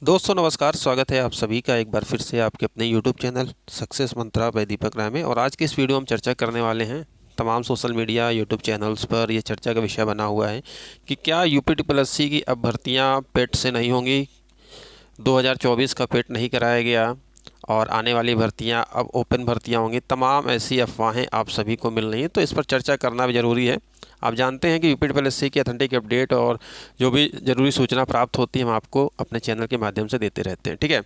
दोस्तों नमस्कार, स्वागत है आप सभी का एक बार फिर से आपके अपने यूट्यूब चैनल सक्सेस मंत्रा बाय दीपक राय में। और आज की इस वीडियो में हम चर्चा करने वाले हैं, तमाम सोशल मीडिया यूट्यूब चैनल्स पर ये चर्चा का विषय बना हुआ है कि क्या यूपी की अब भर्तियां पेट से नहीं होंगी। 2024 का पेट नहीं कराया गया और आने वाली भर्तियां अब ओपन भर्तियां होंगी। तमाम ऐसी अफवाहें आप सभी को मिल रही हैं, तो इस पर चर्चा करना भी ज़रूरी है। आप जानते हैं कि यूपी की अथेंटिक अपडेट और जो भी ज़रूरी सूचना प्राप्त होती है हम आपको अपने चैनल के माध्यम से देते रहते हैं। ठीक है,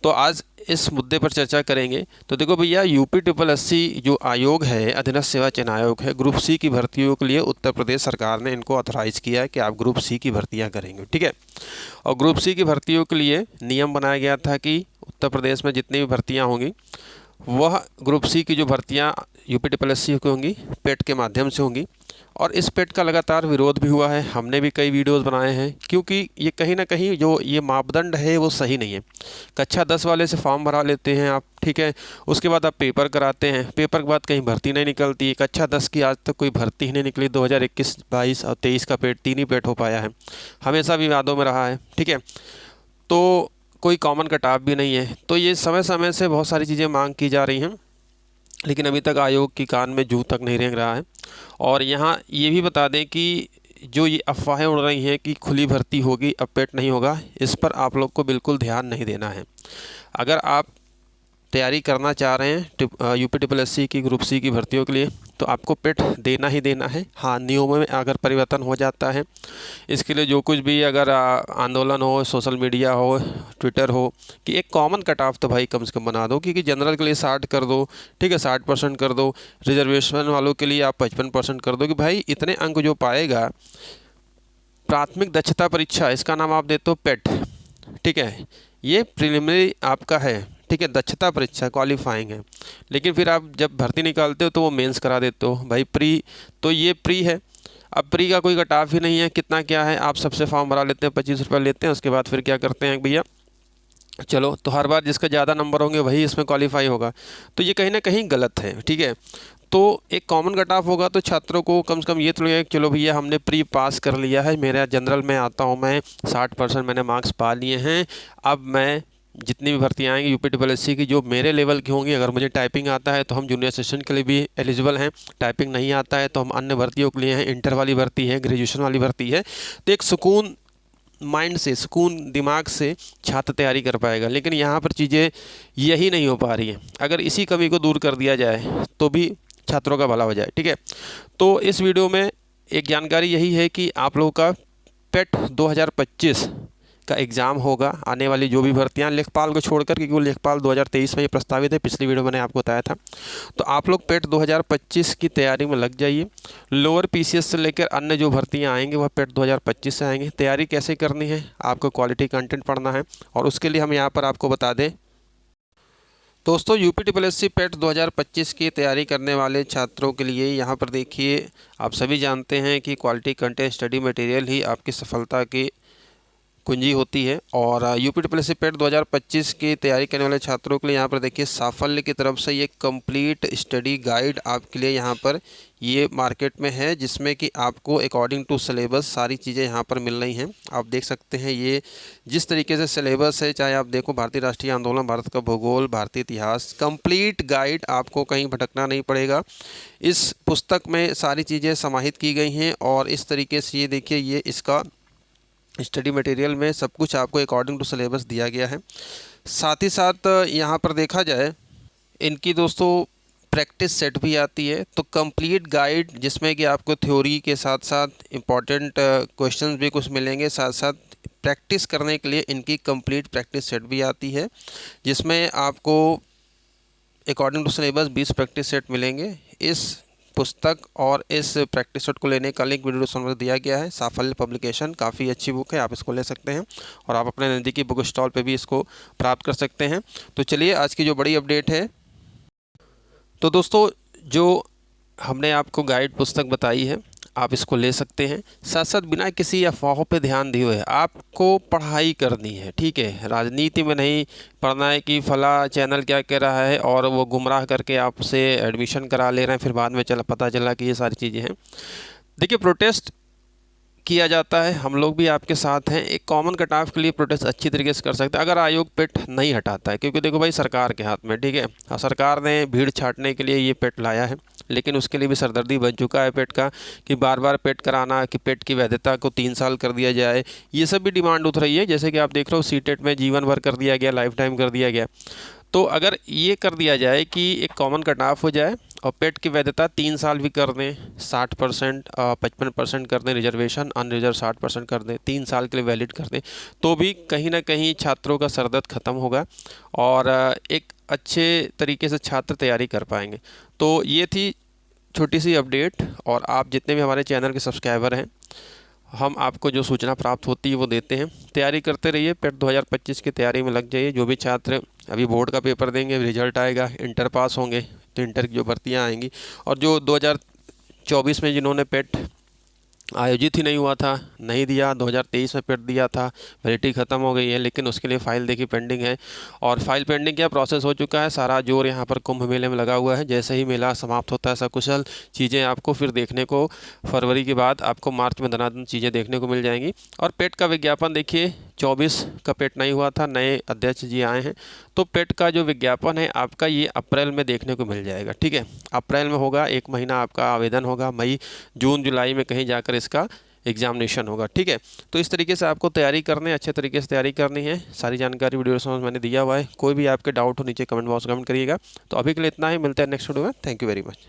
तो आज इस मुद्दे पर चर्चा करेंगे। तो देखो भैया, यूपी जो आयोग है, अधीनस्थ सेवा चयन आयोग है, ग्रुप सी की भर्तियों के लिए उत्तर प्रदेश सरकार ने इनको ऑथराइज़ किया है कि आप ग्रुप सी की भर्तियां करेंगे। ठीक है, और ग्रुप सी की भर्तियों के लिए नियम बनाया गया था कि उत्तर प्रदेश में जितनी भी भर्तियां होंगी वह ग्रुप सी की जो भर्तियां यूपी की होंगी पेट के माध्यम से होंगी। और इस पेट का लगातार विरोध भी हुआ है, हमने भी कई वीडियोस बनाए हैं, क्योंकि ये कहीं ना कहीं जो ये मापदंड है वो सही नहीं है। कक्षा 10 वाले से फॉर्म भरा लेते हैं आप, ठीक है, उसके बाद आप पेपर कराते हैं, पेपर के बाद कहीं भर्ती नहीं निकलती। कक्षा 10 की आज तक कोई भर्ती ही नहीं निकली। 2021, 22 और 23 का पेट, तीन ही पेट हो पाया है, हमेशा विवादों में रहा है। ठीक है, तो कोई कॉमन कटाव भी नहीं है। तो ये समय समय से बहुत सारी चीज़ें मांग की जा रही हैं, लेकिन अभी तक आयोग की कान में जूं तक नहीं रेंग रहा है। और यहाँ ये भी बता दें कि जो ये अफवाहें उड़ रही हैं कि खुली भर्ती होगी अब पेट नहीं होगा, इस पर आप लोग को बिल्कुल ध्यान नहीं देना है। अगर आप तैयारी करना चाह रहे हैं यूपी की ग्रुप सी की भर्तियों के लिए, तो आपको पेट देना ही देना है। हाँ, नियमों में अगर परिवर्तन हो जाता है, इसके लिए जो कुछ भी अगर आंदोलन हो, सोशल मीडिया हो, ट्विटर हो, कि एक कॉमन कट ऑफ तो भाई कम से कम बना दो, क्योंकि जनरल के लिए 60 कर दो, ठीक है, 60% कर दो, रिजर्वेशन वालों के लिए आप 55% कर दो, कि भाई इतने अंक जो पाएगा प्राथमिक दक्षता परीक्षा, इसका नाम आप देते हो पेट, ठीक है, ये प्रिलिमिनरी आपका है, ठीक है, दक्षता परीक्षा क्वालिफाइंग है। लेकिन फिर आप जब भर्ती निकालते हो तो वो मेंस करा देते हो भाई प्री, तो ये प्री है। अब प्री का कोई कट ऑफ ही नहीं है, कितना क्या है, आप सबसे फॉर्म भरा लेते हैं, 25 रुपये लेते हैं, उसके बाद फिर क्या करते हैं भैया, चलो तो हर बार जिसका ज़्यादा नंबर होंगे वही इसमें क्वालिफाई होगा। तो ये कहीं ना कहीं गलत है। ठीक है, तो एक कॉमन कट ऑफ होगा तो छात्रों को कम से कम ये तो लगेगा कि चलो भैया हमने प्री पास कर लिया है, मेरा जनरल में आता हूँ मैं, 60% मैंने मार्क्स पा लिए हैं, अब मैं जितनी भी भर्तियाँ आएंगी यूपी की जो मेरे लेवल की होंगी, अगर मुझे टाइपिंग आता है तो हम जूनियर असिस्टेंट के लिए भी एलिजिबल हैं, टाइपिंग नहीं आता है तो हम अन्य भर्तियों के लिए हैं, इंटर वाली भर्ती है, ग्रेजुएशन वाली भर्ती है। तो एक सुकून माइंड से, सुकून दिमाग से छात्र तैयारी कर पाएगा। लेकिन यहाँ पर चीज़ें यही नहीं हो पा रही हैं। अगर इसी कमी को दूर कर दिया जाए तो भी छात्रों का भला हो जाए। ठीक है, तो इस वीडियो में एक जानकारी यही है कि आप लोगों का पेट 2025 का एग्ज़ाम होगा। आने वाली जो भी भर्तियां लेखपाल को छोड़कर, क्योंकि वो लेखपाल 2023 में ये प्रस्तावित है, पिछली वीडियो मैंने आपको बताया था। तो आप लोग पेट 2025 की तैयारी में लग जाइए। लोअर पीसीएस से लेकर अन्य जो भर्तियां आएंगी वह पेट 2025 से आएंगी। तैयारी कैसे करनी है, आपको क्वालिटी कंटेंट पढ़ना है, और उसके लिए हम यहाँ पर आपको बता दें दोस्तों, यूपी पेट 2025 की तैयारी करने वाले छात्रों के लिए यहाँ पर देखिए, आप सभी जानते हैं कि क्वालिटी कंटेंट स्टडी मटेरियल ही आपकी सफलता की कुंजी होती है। और यूपी पेट 2025 की तैयारी करने वाले छात्रों के लिए यहाँ पर देखिए साफल्य की तरफ से ये कंप्लीट स्टडी गाइड आपके लिए यहाँ पर ये मार्केट में है, जिसमें कि आपको अकॉर्डिंग टू सिलेबस सारी चीज़ें यहाँ पर मिल रही हैं। आप देख सकते हैं ये जिस तरीके से सिलेबस है, चाहे आप देखो भारतीय राष्ट्रीय आंदोलन, भारत का भूगोल, भारतीय इतिहास, कंप्लीट गाइड, आपको कहीं भटकना नहीं पड़ेगा। इस पुस्तक में सारी चीज़ें समाहित की गई हैं, और इस तरीके से ये देखिए, ये इसका स्टडी मटेरियल में सब कुछ आपको अकॉर्डिंग टू सिलेबस दिया गया है। साथ ही साथ यहाँ पर देखा जाए, इनकी दोस्तों प्रैक्टिस सेट भी आती है। तो कंप्लीट गाइड, जिसमें कि आपको थ्योरी के साथ साथ इम्पॉर्टेंट क्वेश्चंस भी कुछ मिलेंगे, साथ साथ प्रैक्टिस करने के लिए इनकी कंप्लीट प्रैक्टिस सेट भी आती है, जिसमें आपको according to syllabus 20 practice set मिलेंगे। इस पुस्तक और इस प्रैक्टिस सेट को लेने का लिंक वीडियो डिस्क्रिप्शन में दिया गया है। साफल्य पब्लिकेशन काफ़ी अच्छी बुक है, आप इसको ले सकते हैं, और आप अपने नज़दीकी बुक स्टॉल पे भी इसको प्राप्त कर सकते हैं। तो चलिए आज की जो बड़ी अपडेट है, तो दोस्तों जो हमने आपको गाइड पुस्तक बताई है, आप इसको ले सकते हैं। साथ साथ बिना किसी अफवाहों पे ध्यान दिए हुए आपको पढ़ाई करनी है। ठीक है, राजनीति में नहीं पढ़ना है कि फला चैनल क्या कह रहा है और वो गुमराह करके आपसे एडमिशन करा ले रहे हैं, फिर बाद में पता चला कि ये सारी चीज़ें हैं। देखिए, प्रोटेस्ट किया जाता है। हम लोग भी आपके साथ हैं। एक कॉमन कट ऑफ के लिए प्रोटेस्ट अच्छी तरीके से कर सकते हैं अगर आयोग पेट नहीं हटाता है, क्योंकि देखो भाई सरकार के हाथ में, ठीक है, और सरकार ने भीड़ छाटने के लिए ये पेट लाया है, लेकिन उसके लिए भी सरदर्दी बन चुका है पेट का कि बार बार पेट कराना, कि पेट की वैधता को 3 साल कर दिया जाए, ये सब भी डिमांड उठ रही है। जैसे कि आप देख रहे हो सीटेट में जीवन भर कर दिया गया, लाइफ टाइम कर दिया गया। तो अगर ये कर दिया जाए कि एक कॉमन कट ऑफ हो जाए और पेट की वैधता 3 साल भी कर दें, 60% 55% कर दें रिजर्वेशन, अनरिजर्व 60% कर दें, 3 साल के लिए वैलिड कर दें, तो भी कहीं ना कहीं छात्रों का सरदर्द ख़त्म होगा और एक अच्छे तरीके से छात्र तैयारी कर पाएंगे। तो ये थी छोटी सी अपडेट। और आप जितने भी हमारे चैनल के सब्सक्राइबर हैं, हम आपको जो सूचना प्राप्त होती है वो देते हैं। तैयारी करते रहिए, पेट 2025 की तैयारी में लग जाइए। जो भी छात्र अभी बोर्ड का पेपर देंगे, रिजल्ट आएगा, इंटर पास होंगे तो इंटर की जो भर्तियां आएंगी, और जो 2024 में जिन्होंने पेट आयोजित ही नहीं हुआ था, नहीं दिया, 2023 में पेट दिया था, वैलिडिटी ख़त्म हो गई है, लेकिन उसके लिए फ़ाइल देखी पेंडिंग है। और फाइल पेंडिंग क्या प्रोसेस हो चुका है, सारा जोर यहाँ पर कुंभ मेले में लगा हुआ है। जैसे ही मेला समाप्त होता है सकुशल, चीज़ें आपको फिर देखने को फरवरी के बाद आपको मार्च में धनाधन चीज़ें देखने को मिल जाएंगी। और पेट का विज्ञापन देखिए, 24 का पेट नहीं हुआ था, नए अध्यक्ष जी आए हैं, तो पेट का जो विज्ञापन है आपका ये अप्रैल में देखने को मिल जाएगा। ठीक है, अप्रैल में होगा, 1 महीना आपका आवेदन होगा, मई जून जुलाई में कहीं जाकर इसका एग्जामिनेशन होगा। ठीक है, तो इस तरीके से आपको तैयारी करनी है, अच्छे तरीके से तैयारी करनी है। सारी जानकारी वीडियो में मैंने दिया हुआ है। कोई भी आपके डाउट हो नीचे कमेंट बॉक्स में कमेंट करिएगा। तो अभी के लिए इतना ही, मिलते हैं नेक्स्ट वीडियो में। Thank you very much.